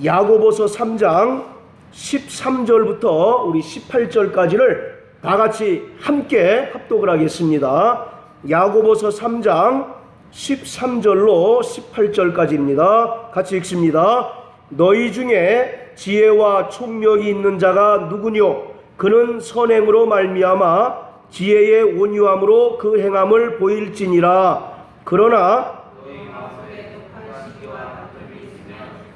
야고보서 3장 13절부터 우리 18절까지를 다 같이 함께 합독을 하겠습니다. 야고보서 3장 13절로 18절까지입니다. 같이 읽습니다. 너희 중에 지혜와 총명이 있는 자가 누구뇨? 그는 선행으로 말미암아 지혜의 온유함으로 그 행함을 보일지니라. 그러나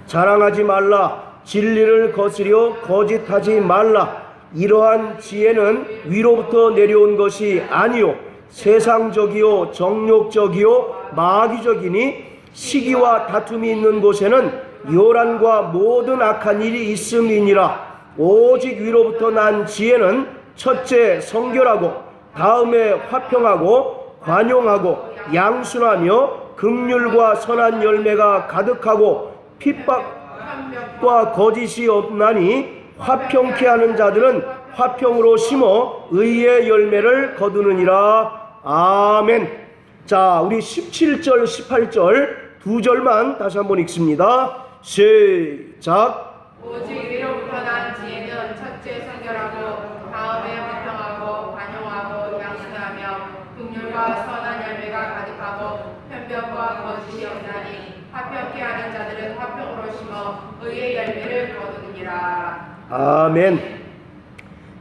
자랑하지 말라. 진리를 거스려 거짓하지 말라. 이러한 지혜는 위로부터 내려온 것이 아니요 세상적이요 정욕적이요 마귀적이니 시기와 다툼이 있는 곳에는 요란과 모든 악한 일이 있음이니라. 오직 위로부터 난 지혜는 첫째 성결하고 다음에 화평하고 관용하고 양순하며 긍휼과 선한 열매가 가득하고 핍박과 거짓이 없나니 화평케 하는 자들은 화평으로 심어 의의 열매를 거두느니라. 아멘. 자, 우리 17절 18절 두 절만 다시 한번 읽습니다. 시작. 오직 위로부터 난 지혜는 첫째 성결하고 다음에 화평하고 관용하고 양순하며 긍휼과 선한 열매가 가득하고 편견과 거짓이 없나니 화평케 하는 자들은 화평으로 심어 의의 열매를 거두느니라. 아멘.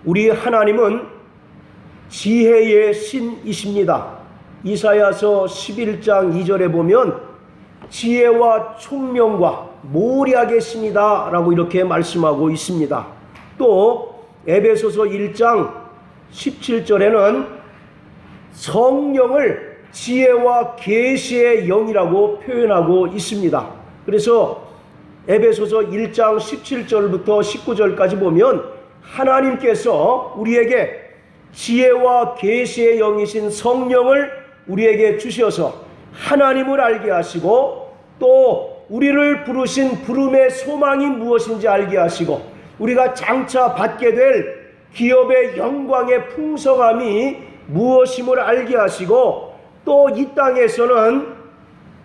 우리 하나님은 지혜의 신이십니다. 이사야서 11장 2절에 보면 지혜와 총명과 모략의 신이다 라고 이렇게 말씀하고 있습니다. 또 에베소서 1장 17절에는 성령을 지혜와 계시의 영이라고 표현하고 있습니다. 그래서 에베소서 1장 17절부터 19절까지 보면 하나님께서 우리에게 지혜와 계시의 영이신 성령을 우리에게 주셔서 하나님을 알게 하시고 또 우리를 부르신 부름의 소망이 무엇인지 알게 하시고 우리가 장차 받게 될 기업의 영광의 풍성함이 무엇임을 알게 하시고 또 이 땅에서는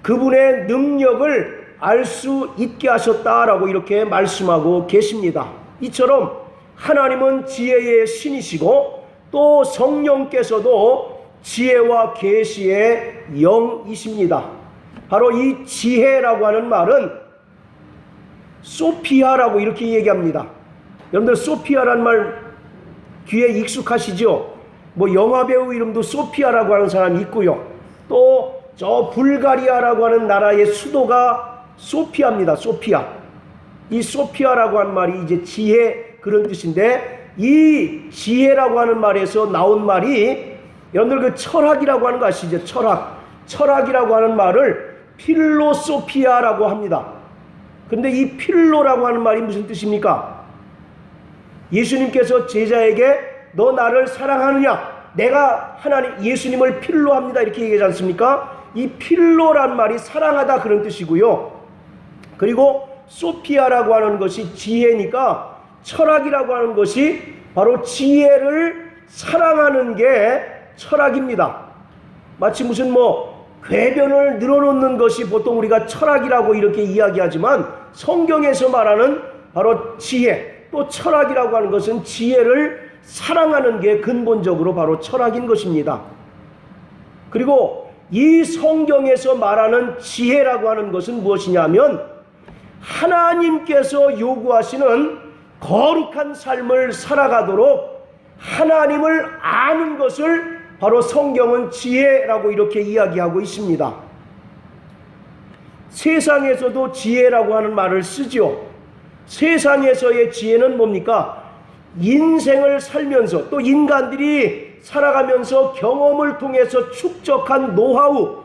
그분의 능력을 알 수 있게 하셨다라고 이렇게 말씀하고 계십니다. 이처럼 하나님은 지혜의 신이시고 또 성령께서도 지혜와 계시의 영이십니다. 바로 이 지혜라고 하는 말은 소피아라고 이렇게 얘기합니다. 여러분들 소피아라는 말 귀에 익숙하시죠? 뭐 영화배우 이름도 소피아라고 하는 사람이 있고요. 또 저 불가리아라고 하는 나라의 수도가 소피아입니다. 소피아. 이 소피아라고 하는 말이 이제 지혜 그런 뜻인데 이 지혜라고 하는 말에서 나온 말이 여러분들 그 철학이라고 하는 거 아시죠? 철학이라고 하는 말을 필로소피아라고 합니다. 근데 이 필로라고 하는 말이 무슨 뜻입니까? 예수님께서 제자에게 너 나를 사랑하느냐? 내가 예수님을 필로합니다. 이렇게 얘기하지 않습니까? 이 필로란 말이 사랑하다 그런 뜻이고요. 그리고 소피아라고 하는 것이 지혜니까 철학이라고 하는 것이 바로 지혜를 사랑하는 게 철학입니다. 마치 무슨 궤변을 늘어놓는 것이 보통 우리가 철학이라고 이렇게 이야기하지만 성경에서 말하는 바로 지혜 또 철학이라고 하는 것은 지혜를 사랑하는 게 근본적으로 바로 철학인 것입니다. 그리고 이 성경에서 말하는 지혜라고 하는 것은 무엇이냐면 하나님께서 요구하시는 거룩한 삶을 살아가도록 하나님을 아는 것을 바로 성경은 지혜라고 이렇게 이야기하고 있습니다. 세상에서도 지혜라고 하는 말을 쓰죠. 세상에서의 지혜는 뭡니까? 인생을 살면서 또 인간들이 살아가면서 경험을 통해서 축적한 노하우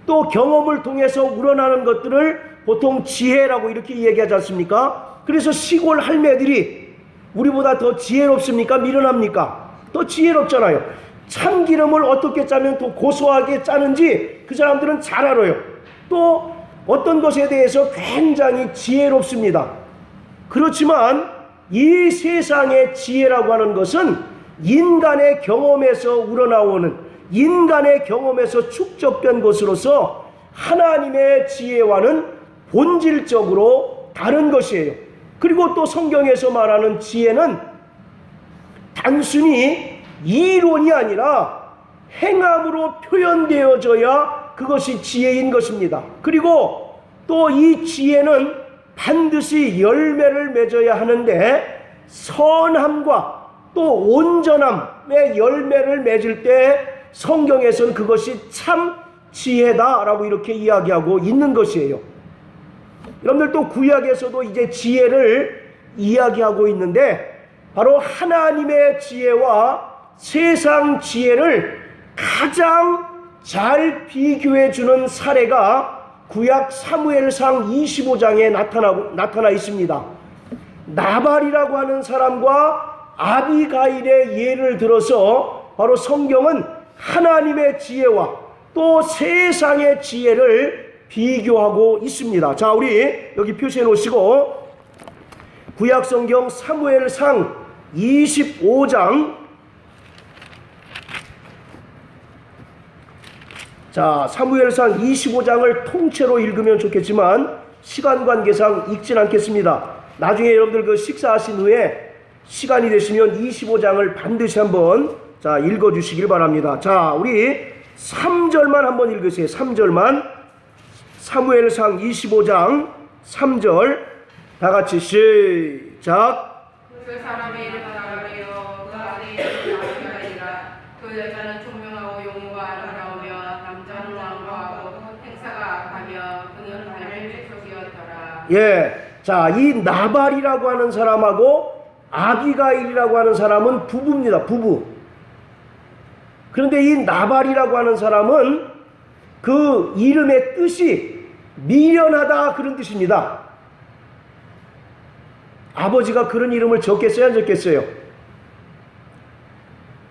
또 경험을 통해서 우러나는 것들을 보통 지혜라고 이렇게 얘기하지 않습니까? 그래서 시골 할매들이 우리보다 더 지혜롭습니까? 미련합니까? 더 지혜롭잖아요. 참기름을 어떻게 짜면 더 고소하게 짜는지 그 사람들은 잘 알아요. 또 어떤 것에 대해서 굉장히 지혜롭습니다. 그렇지만 이 세상의 지혜라고 하는 것은 인간의 경험에서 우러나오는 인간의 경험에서 축적된 것으로서 하나님의 지혜와는 본질적으로 다른 것이에요. 그리고 또 성경에서 말하는 지혜는 단순히 이론이 아니라 행함으로 표현되어져야 그것이 지혜인 것입니다. 그리고 또 이 지혜는 반드시 열매를 맺어야 하는데 선함과 또 온전함의 열매를 맺을 때 성경에서는 그것이 참 지혜다라고 이렇게 이야기하고 있는 것이에요. 여러분들 또 구약에서도 이제 지혜를 이야기하고 있는데 바로 하나님의 지혜와 세상 지혜를 가장 잘 비교해 주는 사례가 구약 사무엘상 25장에 나타나 있습니다. 나발이라고 하는 사람과 아비가일의 예를 들어서 바로 성경은 하나님의 지혜와 또 세상의 지혜를 비교하고 있습니다. 자, 우리 여기 표시해 놓으시고 구약 성경 사무엘상 25장, 자, 사무엘상 25장을 통째로 읽으면 좋겠지만 시간 관계상 읽진 않겠습니다. 나중에 여러분들 그 식사하신 후에 시간이 되시면 25장을 반드시 한번 자 읽어 주시길 바랍니다. 자, 우리 3절만 한번 읽으세요. 3절만. 사무엘상 25장 3절 다 같이 시작. 그 사람의 이름은 아가리요 그 안에 있는 아비가일이라. 그 여자는 총명하고 용모가 아름다우며 남자는 완고하고 행사가 악하며 그는 하늘의 족속이었더라. 예, 자, 이 나발이라고 하는 사람하고 아비가일이라고 하는 사람은 부부입니다. 부부. 그런데 이 나발이라고 하는 사람은 그 이름의 뜻이 미련하다 그런 뜻입니다. 아버지가 그런 이름을 적겠어요, 안 적겠어요?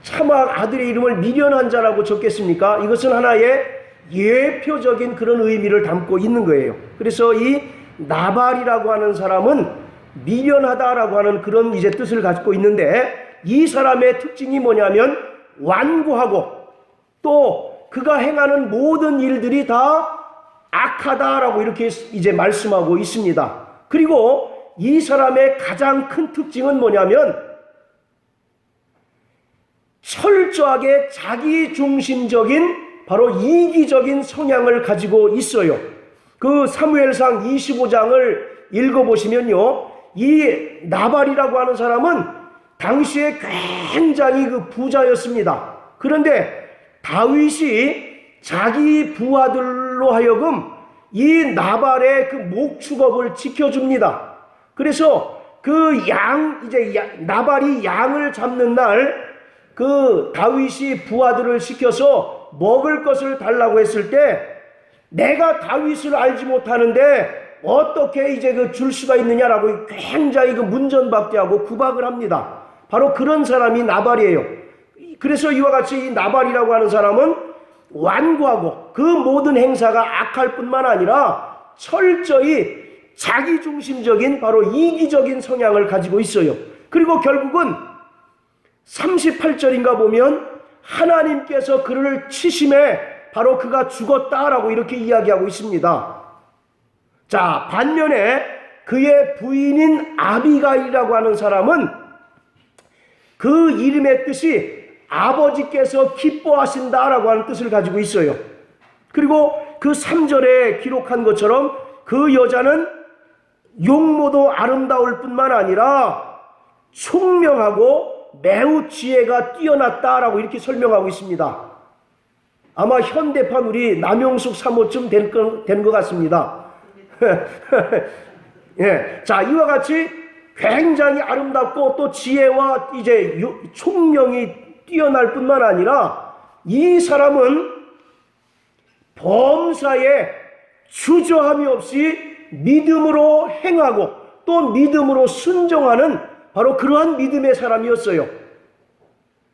차마 아들의 이름을 미련한 자라고 적겠습니까? 이것은 하나의 예표적인 그런 의미를 담고 있는 거예요. 그래서 이 나발이라고 하는 사람은 미련하다라고 하는 그런 이제 뜻을 가지고 있는데, 이 사람의 특징이 뭐냐면 완고하고 또 그가 행하는 모든 일들이 다 악하다라고 이렇게 이제 말씀하고 있습니다. 그리고 이 사람의 가장 큰 특징은 뭐냐면 철저하게 자기중심적인 바로 이기적인 성향을 가지고 있어요. 그 사무엘상 25장을 읽어보시면요, 이 나발이라고 하는 사람은 당시에 굉장히 그 부자였습니다. 그런데 다윗이 자기 부하들로 하여금 이 나발의 그 목축업을 지켜줍니다. 그래서 그 나발이 양을 잡는 날 그 다윗이 부하들을 시켜서 먹을 것을 달라고 했을 때, 내가 다윗을 알지 못하는데 어떻게 이제 그 줄 수가 있느냐라고 굉장히 그 문전박대하고 구박을 합니다. 바로 그런 사람이 나발이에요. 그래서 이와 같이 이 나발이라고 하는 사람은 완고하고 그 모든 행사가 악할 뿐만 아니라 철저히 자기중심적인 바로 이기적인 성향을 가지고 있어요. 그리고 결국은 38절인가 보면 하나님께서 그를 치심에 바로 그가 죽었다라고 이렇게 이야기하고 있습니다. 자, 반면에 그의 부인인 아비가일이라고 하는 사람은 그 이름의 뜻이 아버지께서 기뻐하신다라고 하는 뜻을 가지고 있어요. 그리고 그 3절에 기록한 것처럼 그 여자는 용모도 아름다울 뿐만 아니라 총명하고 매우 지혜가 뛰어났다라고 이렇게 설명하고 있습니다. 아마 현대판 우리 남용숙 사모쯤 된 것 같습니다. 예, 자, 이와 같이 굉장히 아름답고 또 지혜와 이제 총명이 뛰어날 뿐만 아니라 이 사람은 범사에 주저함이 없이 믿음으로 행하고 또 믿음으로 순종하는 바로 그러한 믿음의 사람이었어요.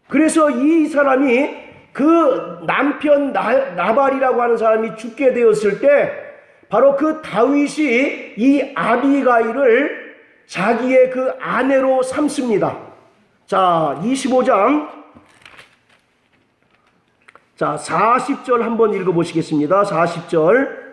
그래서 이 사람이 그 남편 나발이라고 하는 사람이 죽게 되었을 때 바로 그 다윗이 이 아비가일을 자기의 그 아내로 삼습니다. 자, 25장 자 40절 한번 읽어보시겠습니다. 40절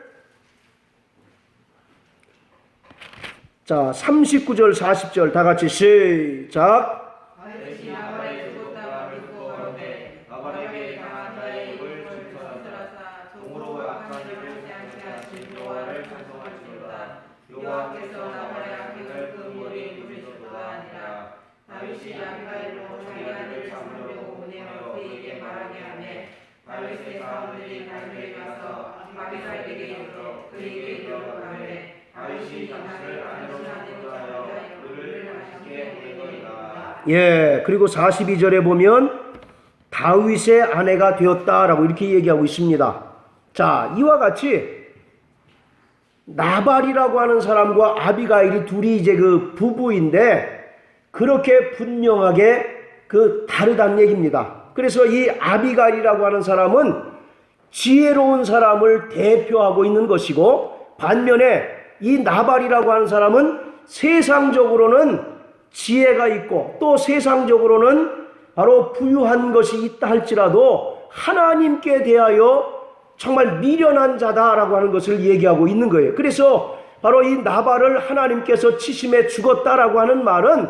자, 39절, 40절 다 같이 시작. 다윗이 나발을 죽었다 버리고 어렵되 어렵게 당한 자의 이름을 전설하사 종으로 악한 일을 하지 않게 하신 여호와를 찬송하시도다. 여호와께서 나발의 악행을 그 머리에 물으셨도다 하니라. 다윗이 아비가일로 자기 아들을 잡으려고 보내어 그에게 말하게 하매 다윗의 사람들이 달리에 가서 아비가일에게 이르러 그에게 이르러가매 다윗이 당신을 아내로 삼고 하여 그를 당신께 보내니이다. 예, 그리고 42절에 보면 다윗의 아내가 되었다라고 이렇게 얘기하고 있습니다. 자, 이와 같이 나발이라고 하는 사람과 아비가일이 둘이 이제 그 부부인데 그렇게 분명하게 그 다르다는 얘기입니다. 그래서 이 아비가일이라고 하는 사람은 지혜로운 사람을 대표하고 있는 것이고 반면에 이 나발이라고 하는 사람은 세상적으로는 지혜가 있고 또 세상적으로는 바로 부유한 것이 있다 할지라도 하나님께 대하여 정말 미련한 자다라고 하는 것을 얘기하고 있는 거예요. 그래서 바로 이 나발을 하나님께서 치심해 죽었다라고 하는 말은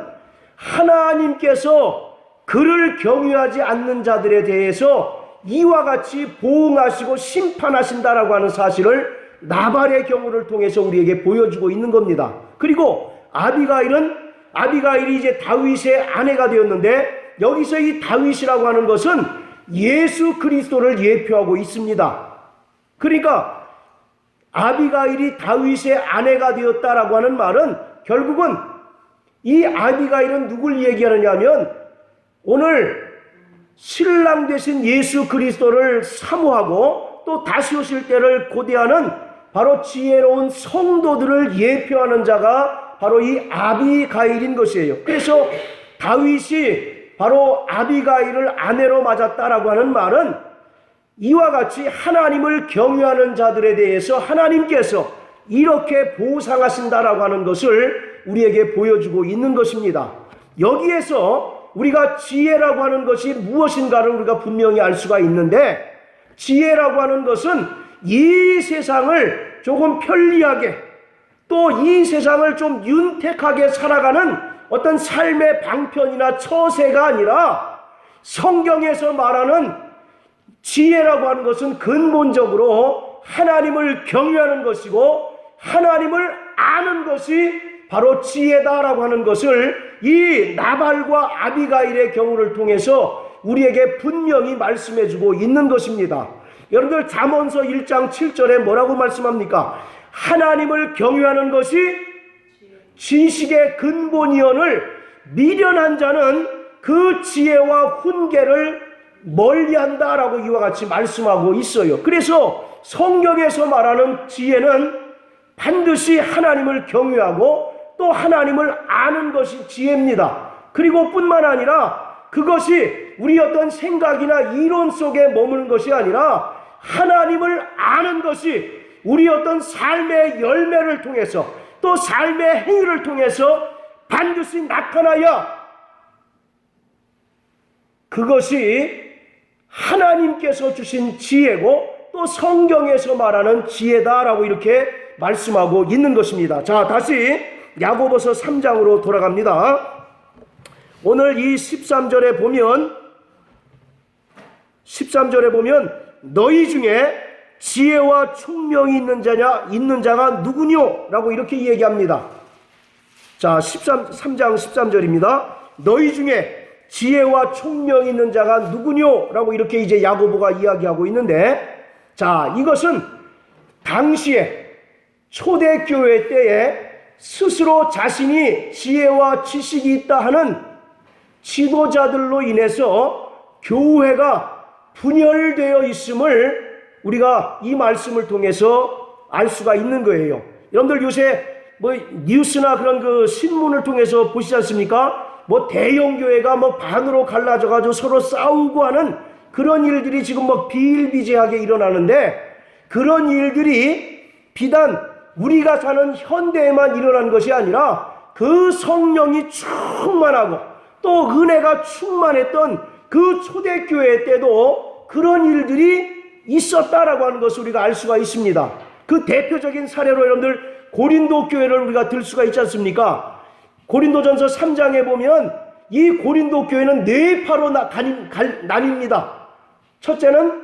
하나님께서 그를 경유하지 않는 자들에 대해서 이와 같이 보응하시고 심판하신다라고 하는 사실을 나발의 경우를 통해서 우리에게 보여주고 있는 겁니다. 그리고 아비가일이 이제 다윗의 아내가 되었는데 여기서 이 다윗이라고 하는 것은 예수 그리스도를 예표하고 있습니다. 그러니까 아비가일이 다윗의 아내가 되었다라고 하는 말은 결국은 이 아비가일은 누굴 얘기하느냐 하면 오늘 신랑 되신 예수 그리스도를 사모하고 또 다시 오실 때를 고대하는 바로 지혜로운 성도들을 예표하는 자가 바로 이 아비가일인 것이에요. 그래서 다윗이 바로 아비가일을 아내로 맞았다라고 하는 말은 이와 같이 하나님을 경외하는 자들에 대해서 하나님께서 이렇게 보상하신다라고 하는 것을 우리에게 보여주고 있는 것입니다. 여기에서 우리가 지혜라고 하는 것이 무엇인가를 우리가 분명히 알 수가 있는데 지혜라고 하는 것은 이 세상을 조금 편리하게 또 이 세상을 좀 윤택하게 살아가는 어떤 삶의 방편이나 처세가 아니라 성경에서 말하는 지혜라고 하는 것은 근본적으로 하나님을 경외하는 것이고 하나님을 아는 것이 바로 지혜다라고 하는 것을 이 나발과 아비가일의 경우를 통해서 우리에게 분명히 말씀해주고 있는 것입니다. 여러분들 잠언서 1장 7절에 뭐라고 말씀합니까? 하나님을 경외하는 것이 지식의 근본이언을 미련한 자는 그 지혜와 훈계를 멀리한다라고 이와 같이 말씀하고 있어요. 그래서 성경에서 말하는 지혜는 반드시 하나님을 경외하고 또 하나님을 아는 것이 지혜입니다. 그리고 뿐만 아니라 그것이 우리 어떤 생각이나 이론 속에 머무는 것이 아니라 하나님을 아는 것이 우리 어떤 삶의 열매를 통해서 또 삶의 행위를 통해서 반드시 나타나야 그것이 하나님께서 주신 지혜고 또 성경에서 말하는 지혜다라고 이렇게 말씀하고 있는 것입니다. 자, 다시 야고보서 3장으로 돌아갑니다. 오늘 이 13절에 보면 너희 중에 지혜와 총명이 있는 자가 누구뇨? 라고 이렇게 얘기합니다. 자, 3장 13절입니다. 너희 중에 지혜와 총명이 있는 자가 누구뇨? 라고 이렇게 이제 야고보가 이야기하고 있는데, 자, 이것은 당시에 초대교회 때에 스스로 자신이 지혜와 지식이 있다 하는 지도자들로 인해서 교회가 분열되어 있음을 우리가 이 말씀을 통해서 알 수가 있는 거예요. 여러분들 요새 뭐 뉴스나 그런 그 신문을 통해서 보시지 않습니까? 뭐 대형 교회가 뭐 반으로 갈라져 가지고 서로 싸우고 하는 그런 일들이 지금 뭐 비일비재하게 일어나는데 그런 일들이 비단 우리가 사는 현대에만 일어난 것이 아니라 그 성령이 충만하고 또 은혜가 충만했던 그 초대교회 때도 그런 일들이 있었다라고 하는 것을 우리가 알 수가 있습니다. 그 대표적인 사례로 여러분들 고린도 교회를 우리가 들 수가 있지 않습니까? 고린도전서 3장에 보면 이 고린도 교회는 네 파로 나뉩니다. 첫째는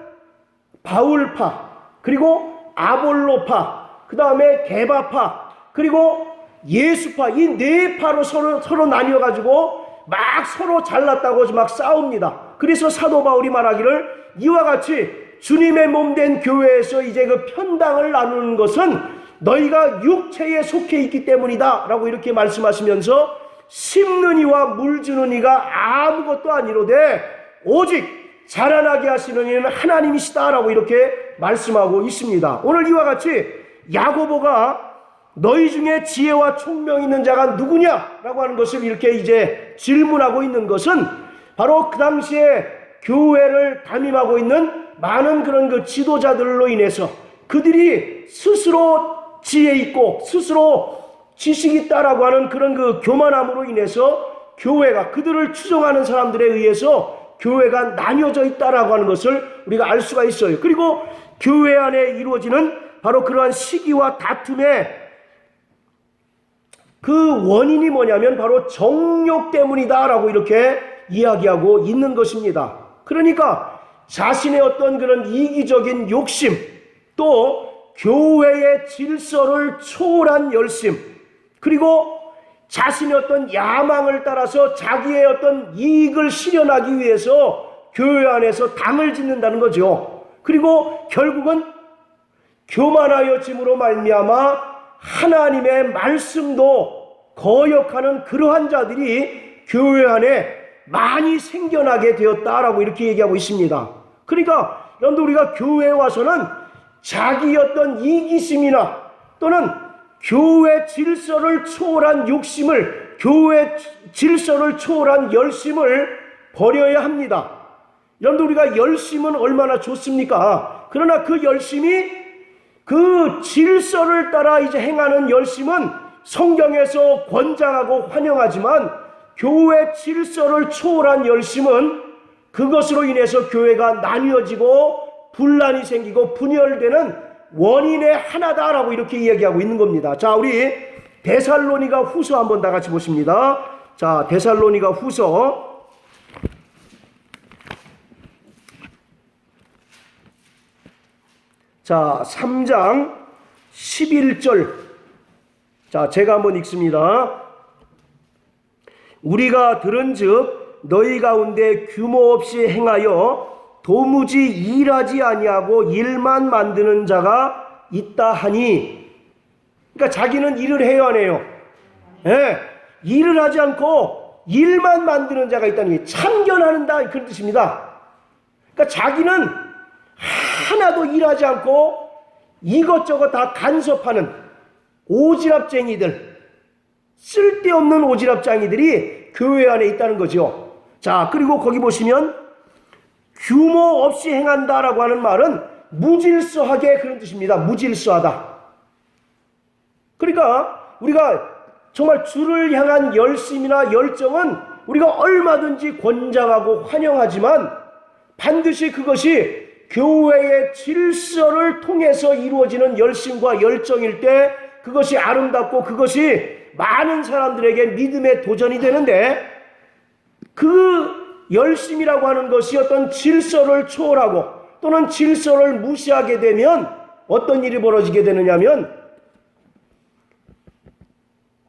바울파, 그리고 아볼로파, 그 다음에 게바파, 그리고 예수파, 이 네 파로 서로 나뉘어가지고 막 서로 잘났다고 막 싸웁니다. 그래서 사도 바울이 말하기를 이와 같이 주님의 몸 된 교회에서 이제 그 편당을 나누는 것은 너희가 육체에 속해 있기 때문이다 라고 이렇게 말씀하시면서 심는 이와 물 주는 이가 아무것도 아니로되 오직 자라나게 하시는 이는 하나님이시다 라고 이렇게 말씀하고 있습니다. 오늘 이와 같이 야고보가 너희 중에 지혜와 총명 있는 자가 누구냐 라고 하는 것을 이렇게 이제 질문하고 있는 것은 바로 그 당시에 교회를 담임하고 있는 많은 그런 그 지도자들로 인해서 그들이 스스로 지혜 있고 스스로 지식 있다라고 하는 그런 그 교만함으로 인해서 교회가 그들을 추종하는 사람들에 의해서 교회가 나뉘어져 있다라고 하는 것을 우리가 알 수가 있어요. 그리고 교회 안에 이루어지는 바로 그러한 시기와 다툼의 그 원인이 뭐냐면 바로 정욕 때문이다라고 이렇게 이야기하고 있는 것입니다. 그러니까 자신의 어떤 그런 이기적인 욕심, 또 교회의 질서를 초월한 열심, 그리고 자신의 어떤 야망을 따라서 자기의 어떤 이익을 실현하기 위해서 교회 안에서 당을 짓는다는 거죠. 그리고 결국은 교만하여짐으로 말미암아 하나님의 말씀도 거역하는 그러한 자들이 교회 안에 많이 생겨나게 되었다라고 이렇게 얘기하고 있습니다. 그러니까 여러분들 우리가 교회에 와서는 자기 어떤 이기심이나 또는 교회 질서를 초월한 욕심을, 교회 질서를 초월한 열심을 버려야 합니다. 여러분들 우리가 열심은 얼마나 좋습니까? 그러나 그 열심이 그 질서를 따라 이제 행하는 열심은 성경에서 권장하고 환영하지만 교회 질서를 초월한 열심은 그것으로 인해서 교회가 나뉘어지고 분란이 생기고 분열되는 원인의 하나다라고 이렇게 이야기하고 있는 겁니다. 자, 우리 데살로니가 후서 한번 다 같이 보십니다. 자, 데살로니가 후서 자, 3장 11절. 자, 제가 한번 읽습니다. 우리가 들은즉 너희 가운데 규모 없이 행하여 도무지 일하지 아니하고 일만 만드는 자가 있다 하니, 그러니까 자기는 일을 해요 안 해요? 예, 일을 하지 않고 일만 만드는 자가 있다는 게 참견하는다 그런 뜻입니다. 그러니까 자기는 하나도 일하지 않고 이것저것 다 간섭하는 오지랖쟁이들, 쓸데없는 오지랖쟁이들이 교회 안에 있다는 거죠. 자, 그리고 거기 보시면 규모 없이 행한다라고 하는 말은 무질서하게 그런 뜻입니다. 무질서하다. 그러니까 우리가 정말 주를 향한 열심이나 열정은 우리가 얼마든지 권장하고 환영하지만 반드시 그것이 교회의 질서를 통해서 이루어지는 열심과 열정일 때 그것이 아름답고 그것이 많은 사람들에게 믿음의 도전이 되는데, 그 열심이라고 하는 것이 어떤 질서를 초월하고 또는 질서를 무시하게 되면 어떤 일이 벌어지게 되느냐면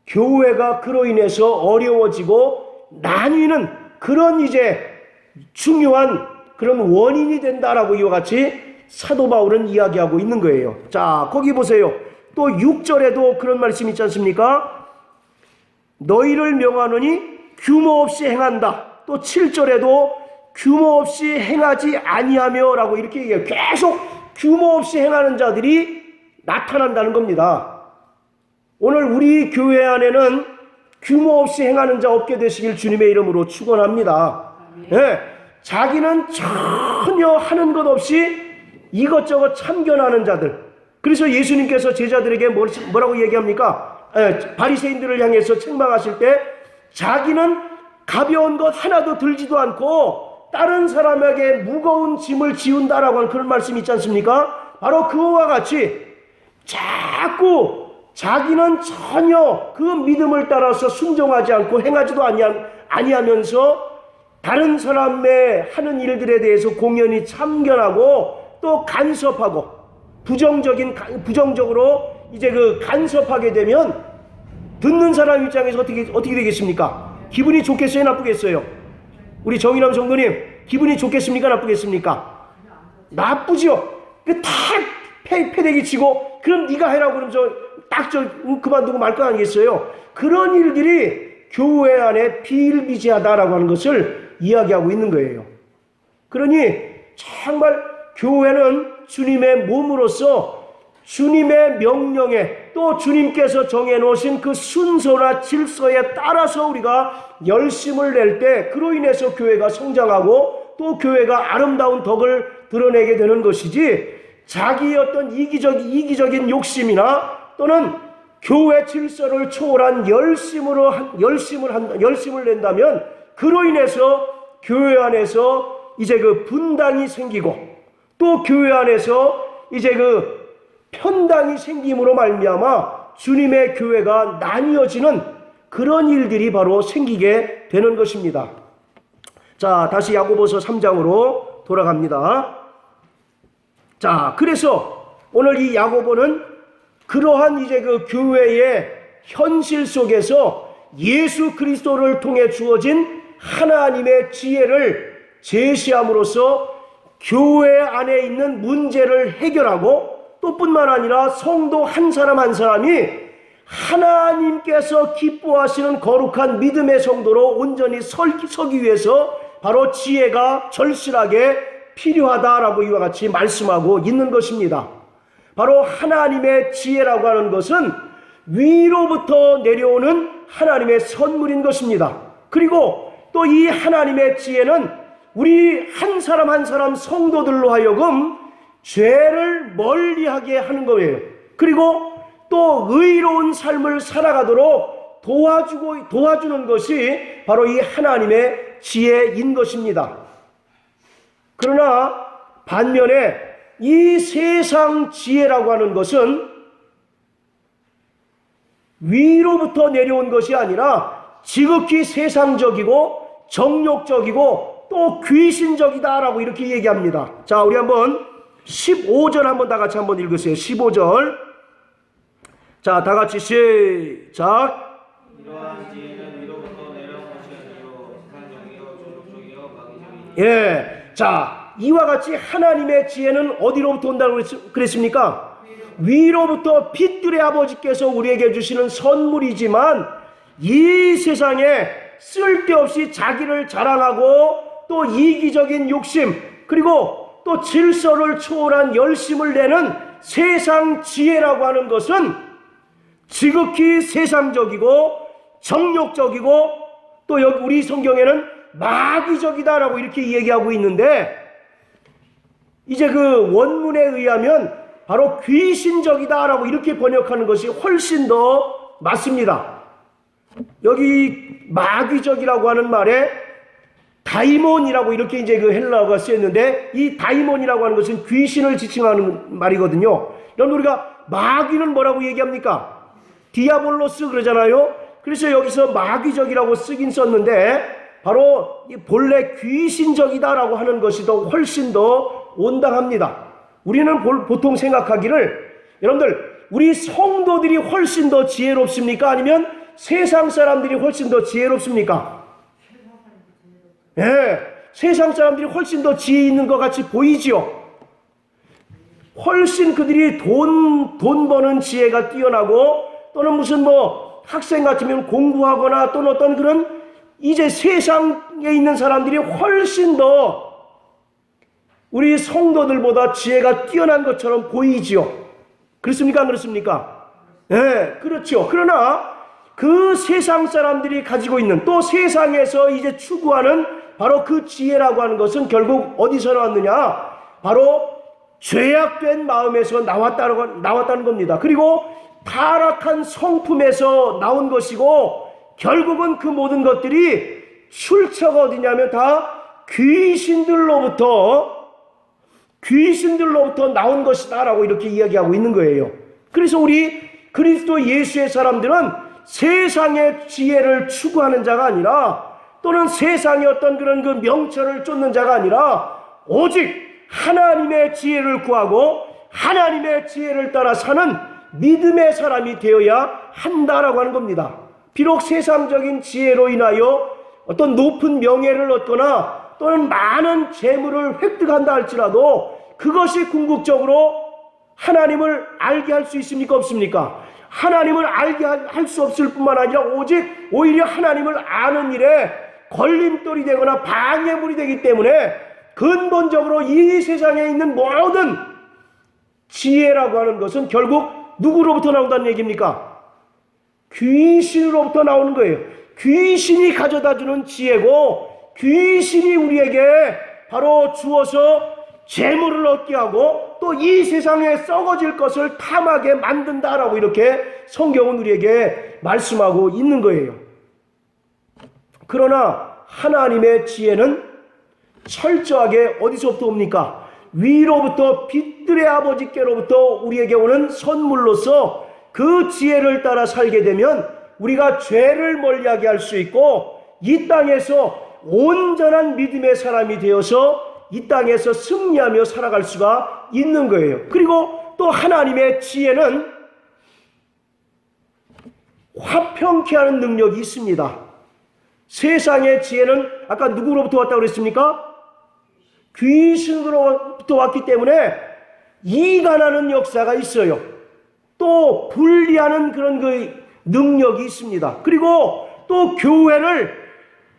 교회가 그로 인해서 어려워지고 나뉘는 그런 이제 중요한 그런 원인이 된다라고 이와 같이 사도 바울은 이야기하고 있는 거예요. 자, 거기 보세요. 또 6절에도 그런 말씀이 있지 않습니까? 너희를 명하노니 규모 없이 행한다. 또 7절에도 규모 없이 행하지 아니하며 라고 이렇게 얘기해요. 계속 규모 없이 행하는 자들이 나타난다는 겁니다. 오늘 우리 교회 안에는 규모 없이 행하는 자 없게 되시길 주님의 이름으로 축원합니다. 네, 자기는 전혀 하는 것 없이 이것저것 참견하는 자들. 그래서 예수님께서 제자들에게 뭐라고 얘기합니까? 바리새인들을 향해서 책망하실 때 자기는 가벼운 것 하나도 들지도 않고 다른 사람에게 무거운 짐을 지운다라고 하는 그런 말씀이 있지 않습니까? 바로 그와 같이 자꾸 자기는 전혀 그 믿음을 따라서 순종하지 않고 행하지도 아니하면서 다른 사람의 하는 일들에 대해서 공연히 참견하고 또 간섭하고 부정적으로 이제 그 간섭하게 되면 듣는 사람 입장에서 어떻게 되겠습니까? 기분이 좋겠어요, 나쁘겠어요? 우리 정인남 성도님, 기분이 좋겠습니까, 나쁘겠습니까? 나쁘죠. 다 패대기 치고 그럼 네가 해라고 그러면 그만두고 말 거 아니겠어요? 그런 일들이 교회 안에 비일비재하다라고 하는 것을 이야기하고 있는 거예요. 그러니 정말 교회는 주님의 몸으로서 주님의 명령에 또 주님께서 정해놓으신 그 순서나 질서에 따라서 우리가 열심을 낼 때 그로 인해서 교회가 성장하고 또 교회가 아름다운 덕을 드러내게 되는 것이지, 자기의 어떤 이기적인 욕심이나 또는 교회 질서를 초월한 열심을 낸다면 그로 인해서 교회 안에서 이제 그 분당이 생기고 또 교회 안에서 이제 그 편당이 생김으로 말미암아 주님의 교회가 나뉘어지는 그런 일들이 바로 생기게 되는 것입니다. 자, 다시 야고보서 3장으로 돌아갑니다. 자, 그래서 오늘 이 야고보는 그러한 이제 그 교회의 현실 속에서 예수 그리스도를 통해 주어진 하나님의 지혜를 제시함으로써 교회 안에 있는 문제를 해결하고 또 뿐만 아니라 성도 한 사람 한 사람이 하나님께서 기뻐하시는 거룩한 믿음의 성도로 온전히 서기 위해서 바로 지혜가 절실하게 필요하다라고 이와 같이 말씀하고 있는 것입니다. 바로 하나님의 지혜라고 하는 것은 위로부터 내려오는 하나님의 선물인 것입니다. 그리고 또 이 하나님의 지혜는 우리 한 사람 한 사람 성도들로 하여금 죄를 멀리하게 하는 거예요. 그리고 또 의로운 삶을 살아가도록 도와주는 것이 바로 이 하나님의 지혜인 것입니다. 그러나 반면에 이 세상 지혜라고 하는 것은 위로부터 내려온 것이 아니라 지극히 세상적이고 정욕적이고 또 귀신적이다라고 이렇게 얘기합니다. 자, 우리 한번 15절 한번 다 같이 한번 읽으세요. 15절. 자, 다 같이 시작. 이러한 지혜는 위로부터 내려온 것이 아니요 세상적이요 조력적이요 마귀적이니. 예. 자, 이와 같이 하나님의 지혜는 어디로부터 온다고 그랬습니까? 위로부터 빛들의 아버지께서 우리에게 주시는 선물이지만 이 세상에 쓸데없이 자기를 자랑하고 또 이기적인 욕심 그리고 또 질서를 초월한 열심을 내는 세상 지혜라고 하는 것은 지극히 세상적이고 정욕적이고 또 여기 우리 성경에는 마귀적이다라고 이렇게 얘기하고 있는데, 이제 그 원문에 의하면 바로 귀신적이다라고 이렇게 번역하는 것이 훨씬 더 맞습니다. 여기 마귀적이라고 하는 말에 다이몬이라고 이렇게 이제 그 헬라어가 쓰였는데, 이 다이몬이라고 하는 것은 귀신을 지칭하는 말이거든요. 여러분, 우리가 마귀는 뭐라고 얘기합니까? 디아볼로스 그러잖아요. 그래서 여기서 마귀적이라고 쓰긴 썼는데 바로 본래 귀신적이다라고 하는 것이 더 훨씬 더 온당합니다. 우리는 보통 생각하기를, 여러분들, 우리 성도들이 훨씬 더 지혜롭습니까? 아니면 세상 사람들이 훨씬 더 지혜롭습니까? 예, 세상 사람들이 훨씬 더 지혜 있는 것 같이 보이지요. 훨씬 그들이 돈 버는 지혜가 뛰어나고, 또는 무슨 학생 같으면 공부하거나 또는 어떤 그런 이제 세상에 있는 사람들이 훨씬 더 우리 성도들보다 지혜가 뛰어난 것처럼 보이지요. 그렇습니까? 안 그렇습니까? 네, 그렇죠. 그러나 그 세상 사람들이 가지고 있는, 또 세상에서 이제 추구하는 바로 그 지혜라고 하는 것은 결국 어디서 나왔느냐? 바로 죄악된 마음에서 나왔다는 겁니다. 그리고 타락한 성품에서 나온 것이고, 결국은 그 모든 것들이 출처가 어디냐면 다 귀신들로부터 나온 것이다라고 이렇게 이야기하고 있는 거예요. 그래서 우리 그리스도 예수의 사람들은 세상의 지혜를 추구하는 자가 아니라 또는 세상의 어떤 그런 그 명철을 쫓는 자가 아니라 오직 하나님의 지혜를 구하고 하나님의 지혜를 따라 사는 믿음의 사람이 되어야 한다라고 하는 겁니다. 비록 세상적인 지혜로 인하여 어떤 높은 명예를 얻거나 또는 많은 재물을 획득한다 할지라도 그것이 궁극적으로 하나님을 알게 할 수 있습니까? 없습니까? 하나님을 알게 할 수 없을 뿐만 아니라 오직 오히려 하나님을 아는 일에 걸림돌이 되거나 방해물이 되기 때문에 근본적으로 이 세상에 있는 모든 지혜라고 하는 것은 결국 누구로부터 나온다는 얘기입니까? 귀신으로부터 나오는 거예요. 귀신이 가져다주는 지혜고 귀신이 우리에게 바로 주어서 재물을 얻게 하고 또 이 세상에 썩어질 것을 탐하게 만든다라고 이렇게 성경은 우리에게 말씀하고 있는 거예요. 그러나 하나님의 지혜는 철저하게 어디서부터 옵니까? 위로부터 빛들의 아버지께로부터 우리에게 오는 선물로서 그 지혜를 따라 살게 되면 우리가 죄를 멀리하게 할 수 있고 이 땅에서 온전한 믿음의 사람이 되어서 이 땅에서 승리하며 살아갈 수가 있는 거예요. 그리고 또 하나님의 지혜는 화평케 하는 능력이 있습니다. 세상의 지혜는 아까 누구로부터 왔다고 그랬습니까? 귀신으로부터 왔기 때문에 이간하는 역사가 있어요. 또 분리하는 그런 그 능력이 있습니다. 그리고 또 교회를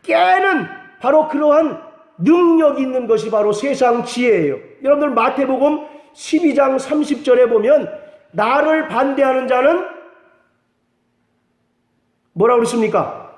깨는 바로 그러한 능력이 있는 것이 바로 세상 지혜예요. 여러분들 마태복음 12장 30절에 보면 나를 반대하는 자는 뭐라고 그랬습니까?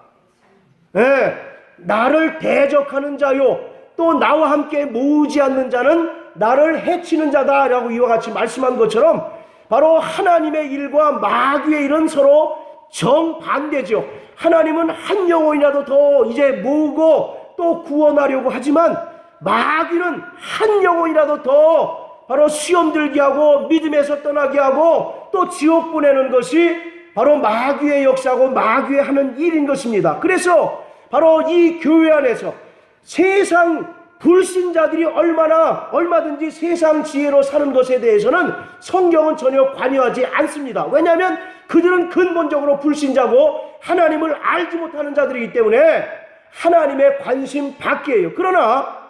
네, 나를 대적하는 자요 또 나와 함께 모으지 않는 자는 나를 해치는 자다라고 이와 같이 말씀한 것처럼 바로 하나님의 일과 마귀의 일은 서로 정반대죠. 하나님은 한 영혼이라도 더 이제 모으고 또 구원하려고 하지만 마귀는 한 영혼이라도 더 바로 시험 들게 하고 믿음에서 떠나게 하고 또 지옥 보내는 것이 바로 마귀의 역사고 마귀의 하는 일인 것입니다. 그래서 바로 이 교회 안에서 세상 불신자들이 얼마든지 세상 지혜로 사는 것에 대해서는 성경은 전혀 관여하지 않습니다. 왜냐하면 그들은 근본적으로 불신자고 하나님을 알지 못하는 자들이기 때문에 하나님의 관심 밖이에요. 그러나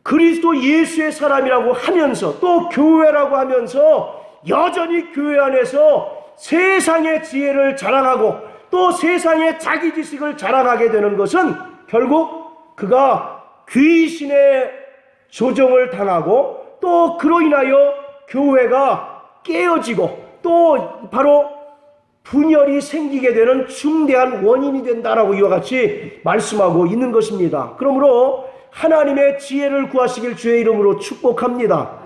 그리스도 예수의 사람이라고 하면서 또 교회라고 하면서 여전히 교회 안에서 세상의 지혜를 자랑하고 또 세상의 자기 지식을 자랑하게 되는 것은 결국 그가 귀신의 조종을 당하고 또 그로 인하여 교회가 깨어지고 또 바로 분열이 생기게 되는 중대한 원인이 된다라고 이와 같이 말씀하고 있는 것입니다. 그러므로 하나님의 지혜를 구하시길 주의 이름으로 축복합니다.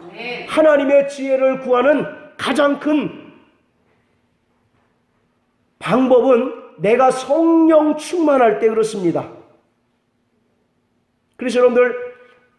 하나님의 지혜를 구하는 가장 큰 방법은 내가 성령 충만할 때 그렇습니다. 그래서 여러분들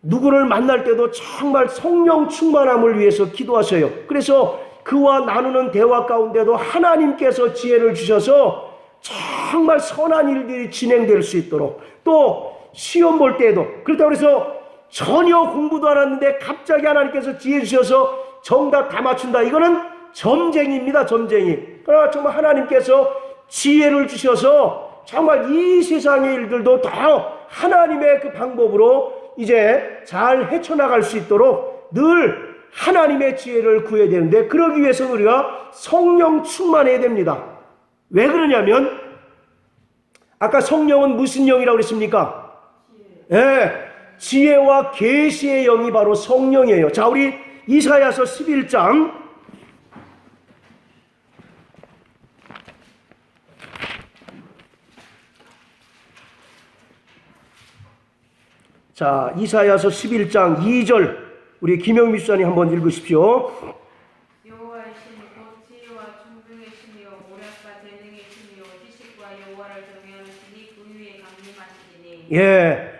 누구를 만날 때도 정말 성령 충만함을 위해서 기도하세요. 그래서 그와 나누는 대화 가운데도 하나님께서 지혜를 주셔서 정말 선한 일들이 진행될 수 있도록 또 시험 볼 때에도 그렇다고 해서 전혀 공부도 안 했는데 갑자기 하나님께서 지혜 주셔서 정답 다 맞춘다. 이거는 점쟁이입니다. 점쟁이. 그러나 정말 하나님께서 지혜를 주셔서 정말 이 세상의 일들도 다 하나님의 그 방법으로 이제 잘 헤쳐나갈 수 있도록 늘 하나님의 지혜를 구해야 되는데 그러기 위해서는 우리가 성령 충만해야 됩니다. 왜 그러냐면 아까 성령은 무슨 영이라고 그랬습니까? 지혜와 계시의 영이 바로 성령이에요. 자, 우리 이사야서 11장 자, 이사야서 11장 2절 우리 김영미 수사님 한번 읽으십시오. 여호와의 신이 곧 지혜와 충성의 신이요 모략과 재능의 신이요 지식과 여호와를 정하는 신이 그 위에 강림하시리니. 예,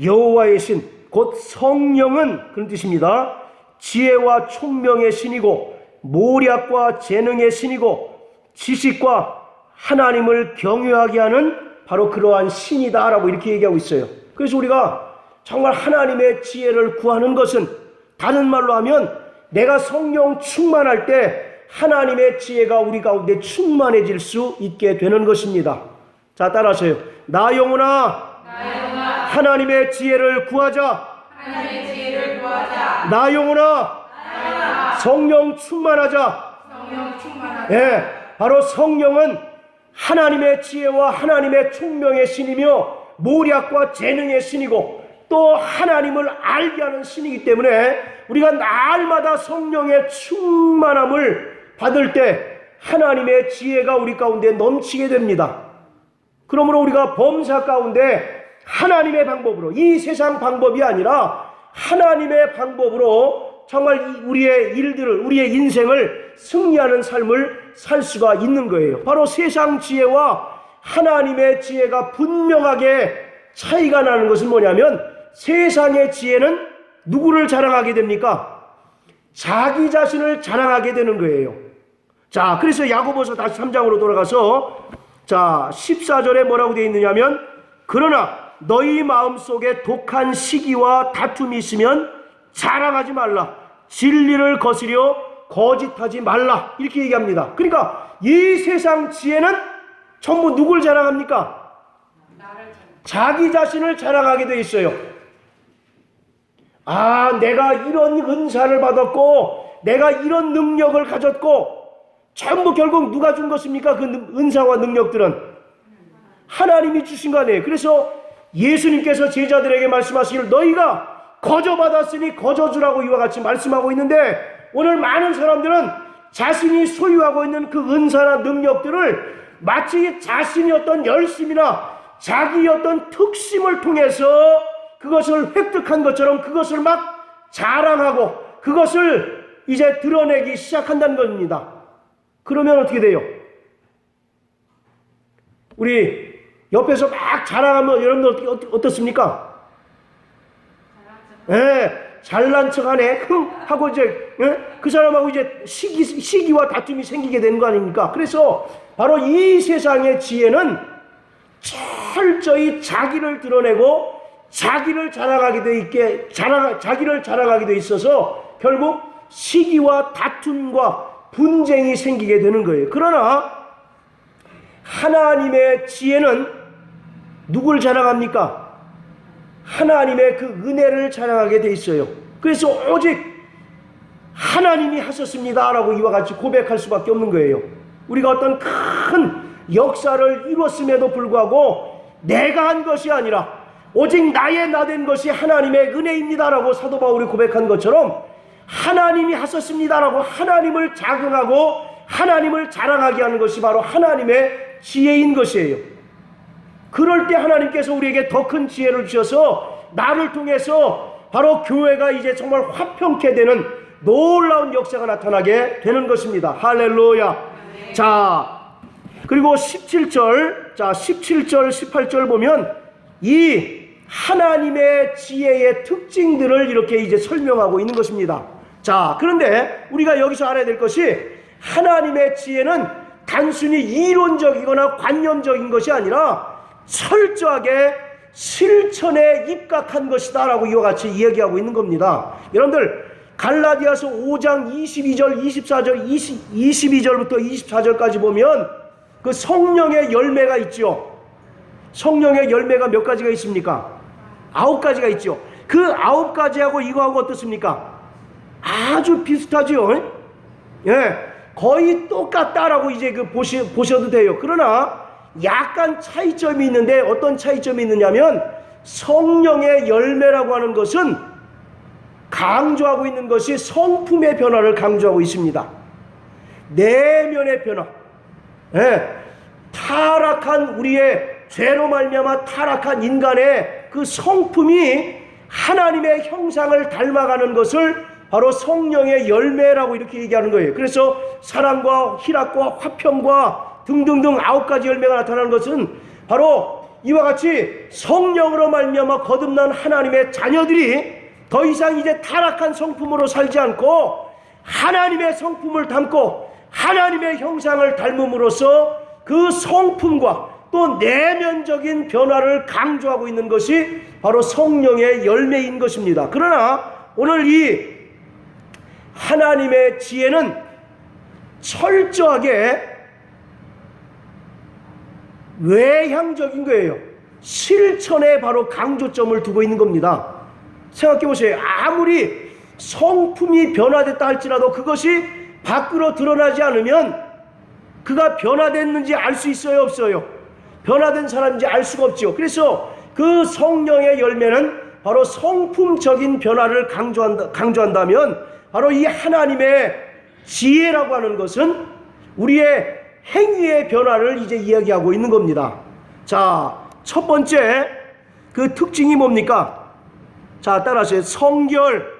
여호와의 신 곧 성령은 그런 뜻입니다. 지혜와 총명의 신이고 모략과 재능의 신이고 지식과 하나님을 경외하게 하는 바로 그러한 신이다라고 이렇게 얘기하고 있어요. 그래서 우리가 정말 하나님의 지혜를 구하는 것은 다른 말로 하면 내가 성령 충만할 때 하나님의 지혜가 우리 가운데 충만해질 수 있게 되는 것입니다. 자, 따라하세요. 나 영혼아, 하나님의 지혜를 구하자. 하나님의 지혜를 구하자. 나 영혼아, 성령 충만하자. 성령 충만하자. 예, 바로 성령은 하나님의 지혜와 하나님의 총명의 신이며 모략과 재능의 신이고 또 하나님을 알게 하는 신이기 때문에 우리가 날마다 성령의 충만함을 받을 때 하나님의 지혜가 우리 가운데 넘치게 됩니다. 그러므로 우리가 범사 가운데 하나님의 방법으로, 이 세상 방법이 아니라 하나님의 방법으로 정말 우리의 일들을, 우리의 인생을 승리하는 삶을 살 수가 있는 거예요. 바로 세상 지혜와 하나님의 지혜가 분명하게 차이가 나는 것은 뭐냐면 세상의 지혜는 누구를 자랑하게 됩니까? 자기 자신을 자랑하게 되는 거예요. 자, 그래서 야고보서 다시 3장으로 돌아가서 자 14절에 뭐라고 되어 있느냐면 그러나 너희 마음속에 독한 시기와 다툼이 있으면 자랑하지 말라. 진리를 거스려 거짓하지 말라. 이렇게 얘기합니다. 그러니까 이 세상 지혜는 전부 누굴 자랑합니까? 자기 자신을 자랑하게 되어 있어요. 아, 내가 이런 은사를 받았고 내가 이런 능력을 가졌고 전부 결국 누가 준 것입니까? 그 은사와 능력들은 하나님이 주신 거 아니에요. 그래서 예수님께서 제자들에게 말씀하시기를 너희가 거저 받았으니 거저 주라고 이와 같이 말씀하고 있는데 오늘 많은 사람들은 자신이 소유하고 있는 그 은사나 능력들을 마치 자신이 어떤 열심이나 자기 어떤 특심을 통해서 그것을 획득한 것처럼 그것을 막 자랑하고 그것을 이제 드러내기 시작한다는 겁니다. 그러면 어떻게 돼요? 우리 옆에서 막 자랑하면 여러분들 어떻습니까? 예, 잘난 척하네 하고 이제 그 사람하고 이제 시기와 다툼이 생기게 되는 거 아닙니까? 그래서 바로 이 세상의 지혜는 철저히 자기를 드러내고 자기를 자랑하게 돼 있게 자기를 자랑하게 돼 있어서 결국 시기와 다툼과 분쟁이 생기게 되는 거예요. 그러나 하나님의 지혜는 누굴 자랑합니까? 하나님의 그 은혜를 자랑하게 돼 있어요. 그래서 오직 하나님이 하셨습니다라고 이와 같이 고백할 수밖에 없는 거예요. 우리가 어떤 큰 역사를 이뤘음에도 불구하고 내가 한 것이 아니라 오직 나의 나된 것이 하나님의 은혜입니다라고 사도 바울이 고백한 것처럼 하나님이 하셨습니다라고 하나님을 자긍하고 하나님을 자랑하게 하는 것이 바로 하나님의 지혜인 것이에요. 그럴 때 하나님께서 우리에게 더 큰 지혜를 주셔서 나를 통해서 바로 교회가 이제 정말 화평케 되는 놀라운 역사가 나타나게 되는 것입니다. 할렐루야. 자, 그리고 17절, 18절 보면 이 하나님의 지혜의 특징들을 이렇게 이제 설명하고 있는 것입니다. 자, 그런데 우리가 여기서 알아야 될 것이 하나님의 지혜는 단순히 이론적이거나 관념적인 것이 아니라 철저하게 실천에 입각한 것이다 라고 이와 같이 이야기하고 있는 겁니다. 여러분들 갈라디아서 5장 22절 24절 22절부터 24절까지 보면 그 성령의 열매가 있죠. 성령의 열매가 몇 가지가 있습니까? 9가지가 있죠. 그 9가지하고 이거하고 어떻습니까? 아주 비슷하죠. 예, 거의 똑같다라고 이제 보셔도 돼요. 그러나 약간 차이점이 있는데 어떤 차이점이 있느냐면 성령의 열매라고 하는 것은 강조하고 있는 것이 성품의 변화를 강조하고 있습니다. 내면의 변화. 예, 타락한 우리의 죄로 말미암아 타락한 인간의 그 성품이 하나님의 형상을 닮아가는 것을 바로 성령의 열매라고 이렇게 얘기하는 거예요. 그래서 사랑과 희락과 화평과 등등등 9가지 열매가 나타나는 것은 바로 이와 같이 성령으로 말미암아 거듭난 하나님의 자녀들이 더 이상 이제 타락한 성품으로 살지 않고 하나님의 성품을 담고 하나님의 형상을 닮음으로써 그 성품과 또 내면적인 변화를 강조하고 있는 것이 바로 성령의 열매인 것입니다. 그러나 오늘 이 하나님의 지혜는 철저하게 외향적인 거예요. 실천에 바로 강조점을 두고 있는 겁니다. 생각해 보세요. 아무리 성품이 변화됐다 할지라도 그것이 밖으로 드러나지 않으면 그가 변화됐는지 알 수 있어요, 없어요? 변화된 사람인지 알 수가 없죠. 그래서 그 성령의 열매는 바로 성품적인 변화를 강조한다면 바로 이 하나님의 지혜라고 하는 것은 우리의 행위의 변화를 이제 이야기하고 있는 겁니다. 자, 첫 번째 그 특징이 뭡니까? 자, 따라하세요. 성결.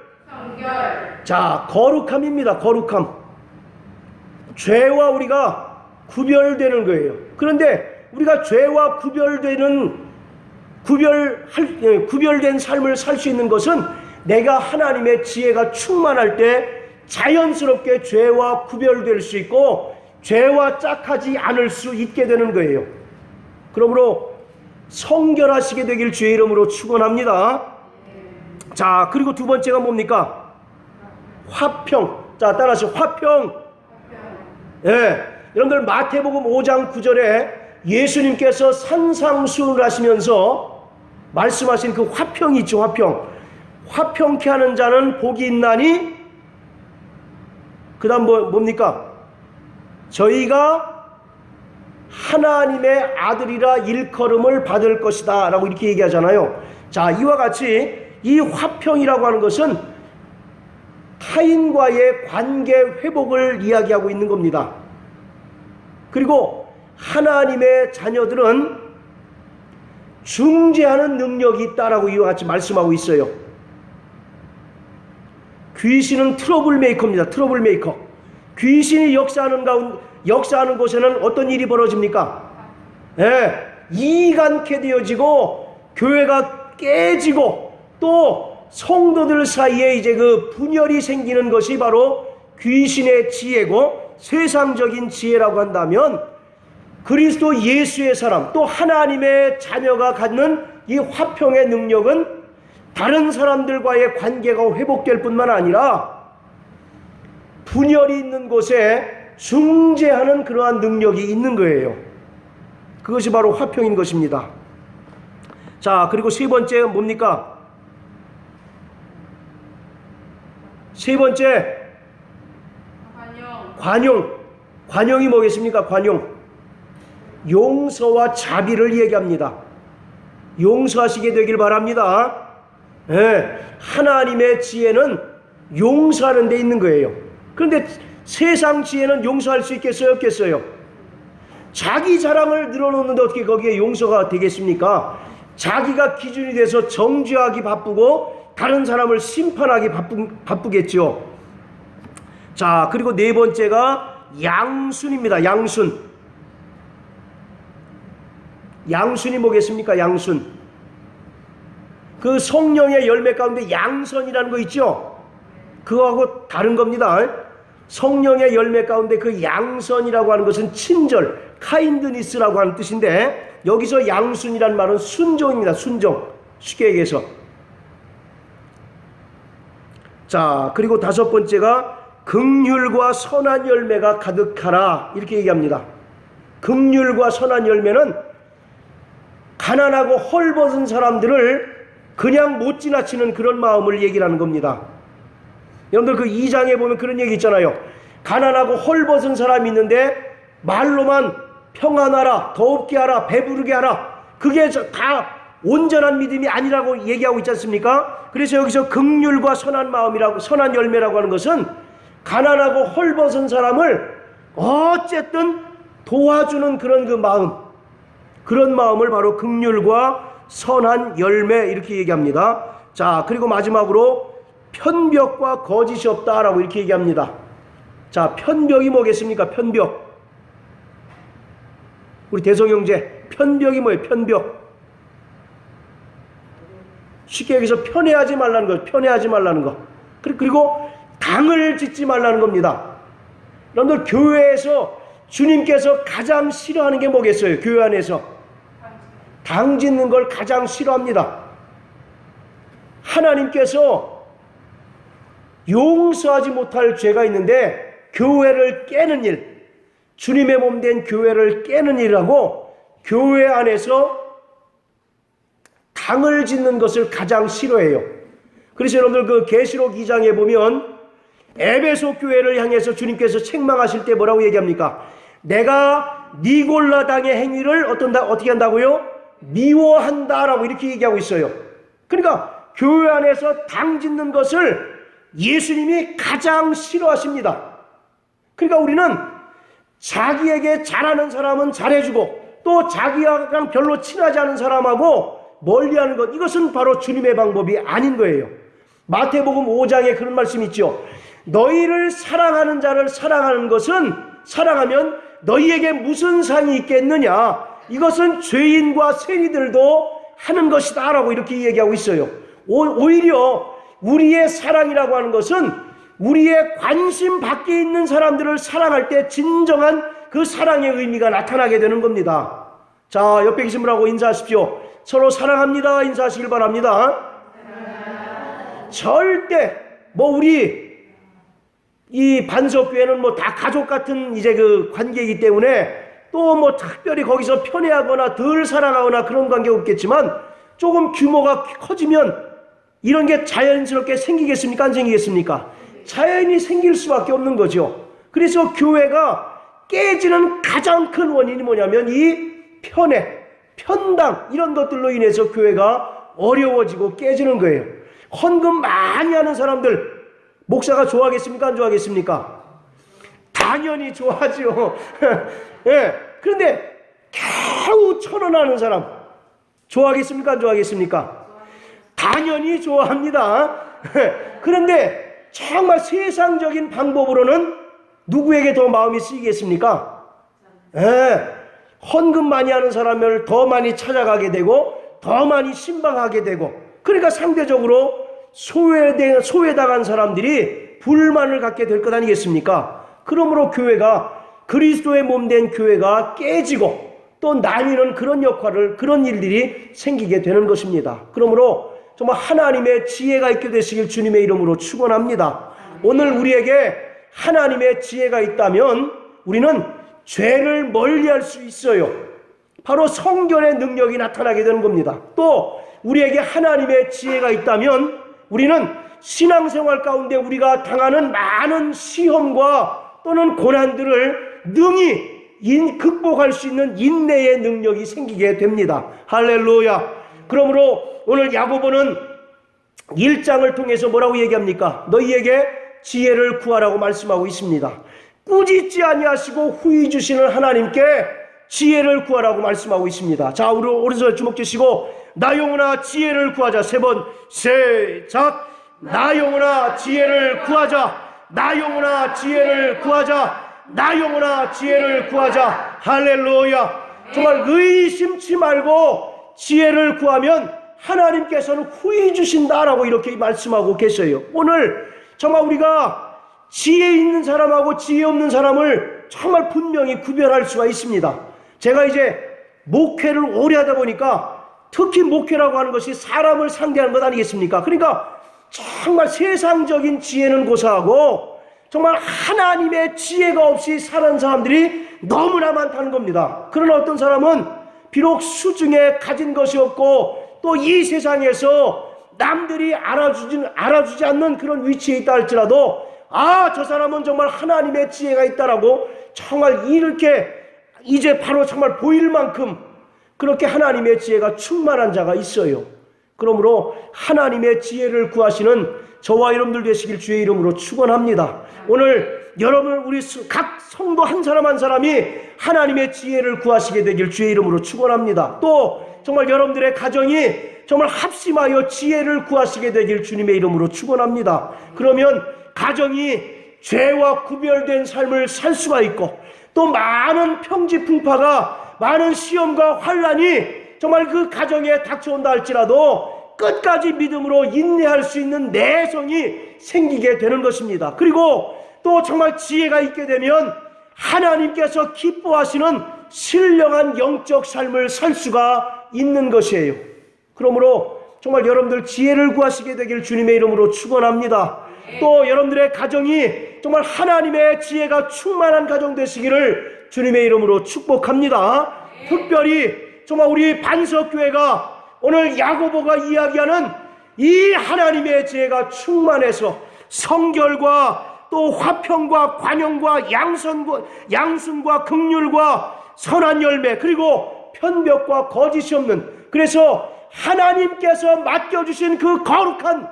자, 거룩함입니다. 거룩함. 죄와 우리가 구별되는 거예요. 그런데 우리가 죄와 구별된 삶을 살 수 있는 것은 내가 하나님의 지혜가 충만할 때 자연스럽게 죄와 구별될 수 있고 죄와 짝하지 않을 수 있게 되는 거예요. 그러므로 성결하시게 되길 주의 이름으로 축원합니다. 자, 그리고 두 번째가 뭡니까? 화평. 자, 따라하세요. 화평. 예, 여러분들 마태복음 5장 9절에 예수님께서 산상수훈을 하시면서 말씀하신 그 화평이 있죠. 화평. 화평케 하는 자는 복이 있나니 그 다음 뭡니까? 저희가 하나님의 아들이라 일컬음을 받을 것이다 라고 이렇게 얘기하잖아요. 자, 이와 같이 이 화평이라고 하는 것은 타인과의 관계 회복을 이야기하고 있는 겁니다. 그리고 하나님의 자녀들은 중재하는 능력이 있다라고 이와 같이 말씀하고 있어요. 귀신은 트러블 메이커입니다. 트러블 메이커. 귀신이 역사하는 곳에는 어떤 일이 벌어집니까? 이간케 되어지고 교회가 깨지고 또 성도들 사이에 이제 그 분열이 생기는 것이 바로 귀신의 지혜고 세상적인 지혜라고 한다면 그리스도 예수의 사람 또 하나님의 자녀가 갖는 이 화평의 능력은 다른 사람들과의 관계가 회복될 뿐만 아니라 분열이 있는 곳에 중재하는 그러한 능력이 있는 거예요. 그것이 바로 화평인 것입니다. 자, 그리고 세 번째 뭡니까? 세 번째 관용. 관용이 뭐겠습니까? 관용. 용서와 자비를 얘기합니다. 용서하시게 되길 바랍니다. 하나님의 지혜는 용서하는 데 있는 거예요. 그런데 세상 지혜는 용서할 수 있겠어요? 없겠어요? 자기 자랑을 늘어놓는데 어떻게 거기에 용서가 되겠습니까? 자기가 기준이 돼서 정죄하기 바쁘고 다른 사람을 심판하기 바쁘겠죠. 자, 그리고 네 번째가 양순입니다. 양순. 양순이 뭐겠습니까? 양순. 그 성령의 열매 가운데 양선이라는 거 있죠? 그거하고 다른 겁니다. 성령의 열매 가운데 그 양선이라고 하는 것은 친절, 카인드니스라고 하는 뜻인데 여기서 양순이라는 말은 순종입니다. 순종. 쉽게 얘기해서. 자, 그리고 다섯 번째가 긍휼과 선한 열매가 가득하라 이렇게 얘기합니다. 긍휼과 선한 열매는 가난하고 헐벗은 사람들을 그냥 못 지나치는 그런 마음을 얘기하는 겁니다. 여러분들 그 2장에 보면 그런 얘기 있잖아요. 가난하고 헐벗은 사람이 있는데 말로만 평안하라, 더웁게 하라, 배부르게 하라, 그게 다 온전한 믿음이 아니라고 얘기하고 있지 않습니까? 그래서 여기서 긍휼과 선한 마음이라고, 선한 열매라고 하는 것은 가난하고 헐벗은 사람을 어쨌든 도와주는 그런 그 마음, 그런 마음을 바로 긍휼과 선한 열매 이렇게 얘기합니다. 자, 그리고 마지막으로 편벽과 거짓이 없다라고 이렇게 얘기합니다. 자, 편벽이 뭐겠습니까? 편벽. 우리 대성형제, 편벽이 뭐예요? 편벽. 쉽게 여기서 편애하지 말라는 거, 편애하지 말라는 거. 그리고 당을 짓지 말라는 겁니다. 여러분들, 교회에서 주님께서 가장 싫어하는 게 뭐겠어요? 교회 안에서 당 짓는 걸 가장 싫어합니다. 하나님께서 용서하지 못할 죄가 있는데 교회를 깨는 일, 주님의 몸 된 교회를 깨는 일이라고 교회 안에서 당을 짓는 것을 가장 싫어해요. 그래서 여러분들 그 계시록 2장에 보면 에베소 교회를 향해서 주님께서 책망하실 때 뭐라고 얘기합니까? 내가 니골라당의 행위를 어떻게 한다고요? 미워한다라고 이렇게 얘기하고 있어요. 그러니까 교회 안에서 당 짓는 것을 예수님이 가장 싫어하십니다. 그러니까 우리는 자기에게 잘하는 사람은 잘해주고 또 자기랑 별로 친하지 않은 사람하고 멀리하는 것, 이것은 바로 주님의 방법이 아닌 거예요. 마태복음 5장에 그런 말씀이 있죠. 너희를 사랑하는 자를 사랑하는 것은, 사랑하면 너희에게 무슨 상이 있겠느냐, 이것은 죄인과 세리들도 하는 것이다 라고 이렇게 얘기하고 있어요. 오히려 우리의 사랑이라고 하는 것은 우리의 관심 밖에 있는 사람들을 사랑할 때 진정한 그 사랑의 의미가 나타나게 되는 겁니다. 자, 옆에 계신 분하고 인사하십시오. 서로 사랑합니다 인사하시길 바랍니다. 절대 우리 이 반석교회는 다 가족 같은 이제 그 관계이기 때문에 또 특별히 거기서 편애하거나 덜 사랑하거나 그런 관계가 없겠지만 조금 규모가 커지면 이런 게 자연스럽게 생기겠습니까? 안 생기겠습니까? 자연히 생길 수밖에 없는 거죠. 그래서 교회가 깨지는 가장 큰 원인이 뭐냐면 이 편애, 편당, 이런 것들로 인해서 교회가 어려워지고 깨지는 거예요. 헌금 많이 하는 사람들 목사가 좋아하겠습니까? 안 좋아하겠습니까? 당연히 좋아하죠. 예. 그런데 겨우 1,000원 하는 사람 좋아하겠습니까? 안 좋아하겠습니까? 당연히 좋아합니다. 그런데 정말 세상적인 방법으로는 누구에게 더 마음이 쓰이겠습니까? 예. 헌금 많이 하는 사람을 더 많이 찾아가게 되고 더 많이 신방하게 되고, 그러니까 상대적으로 소외당한 사람들이 불만을 갖게 될 것 아니겠습니까? 그러므로 교회가, 그리스도의 몸된 교회가 깨지고 또 나뉘는 그런 역할을, 그런 일들이 생기게 되는 것입니다. 그러므로 정말 하나님의 지혜가 있게 되시길 주님의 이름으로 축원합니다. 오늘 우리에게 하나님의 지혜가 있다면 우리는 죄를 멀리할 수 있어요. 바로 성결의 능력이 나타나게 되는 겁니다. 또 우리에게 하나님의 지혜가 있다면 우리는 신앙생활 가운데 우리가 당하는 많은 시험과 또는 고난들을 능히 극복할 수 있는 인내의 능력이 생기게 됩니다. 할렐루야. 그러므로 오늘 야고보는 1장을 통해서 뭐라고 얘기합니까? 너희에게 지혜를 구하라고 말씀하고 있습니다. 꾸짖지 아니하시고 후히 주시는 하나님께 지혜를 구하라고 말씀하고 있습니다. 자, 우리 오른손에 주먹 쥐시고 나 영혼아 지혜를 구하자. 3번 시작. 나 영혼아 지혜를 구하자. 나 영혼아 지혜를 구하자. 나 영혼아 지혜를 구하자. 할렐루야. 정말 의심치 말고 지혜를 구하면 하나님께서는 후히 주신다라고 이렇게 말씀하고 계세요. 오늘 정말 우리가 지혜 있는 사람하고 지혜 없는 사람을 정말 분명히 구별할 수가 있습니다. 제가 이제 목회를 오래 하다 보니까 특히 목회라고 하는 것이 사람을 상대하는 것 아니겠습니까? 그러니까 정말 세상적인 지혜는 고사하고 정말 하나님의 지혜가 없이 사는 사람들이 너무나 많다는 겁니다. 그러나 어떤 사람은 비록 수중에 가진 것이 없고 또 이 세상에서 남들이 알아주지 않는 그런 위치에 있다 할지라도 저 사람은 정말 하나님의 지혜가 있다라고 정말 이렇게 이제 바로 정말 보일 만큼 그렇게 하나님의 지혜가 충만한 자가 있어요. 그러므로 하나님의 지혜를 구하시는 저와 여러분들 되시길 주의 이름으로 축원합니다. 오늘 여러분 우리 각 성도 한 사람 한 사람이 하나님의 지혜를 구하시게 되길 주의 이름으로 축원합니다. 또 정말 여러분들의 가정이 정말 합심하여 지혜를 구하시게 되길 주님의 이름으로 축원합니다. 그러면 가정이 죄와 구별된 삶을 살 수가 있고 또 많은 평지풍파가, 많은 시험과 환난이 정말 그 가정에 닥쳐온다 할지라도 끝까지 믿음으로 인내할 수 있는 내성이 생기게 되는 것입니다. 그리고 또 정말 지혜가 있게 되면 하나님께서 기뻐하시는 신령한 영적 삶을 살 수가 있는 것이에요. 그러므로 정말 여러분들 지혜를 구하시게 되길 주님의 이름으로 축원합니다. 또 여러분들의 가정이 정말 하나님의 지혜가 충만한 가정 되시기를 주님의 이름으로 축복합니다. 특별히 정말 우리 반석교회가 오늘 야고보가 이야기하는 이 하나님의 지혜가 충만해서 성결과 또 화평과 관용과 양승과 긍휼과 선한 열매 그리고 편벽과 거짓이 없는, 그래서 하나님께서 맡겨주신 그 거룩한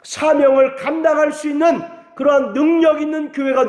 사명을 감당할 수 있는 그러한 능력 있는 교회가 될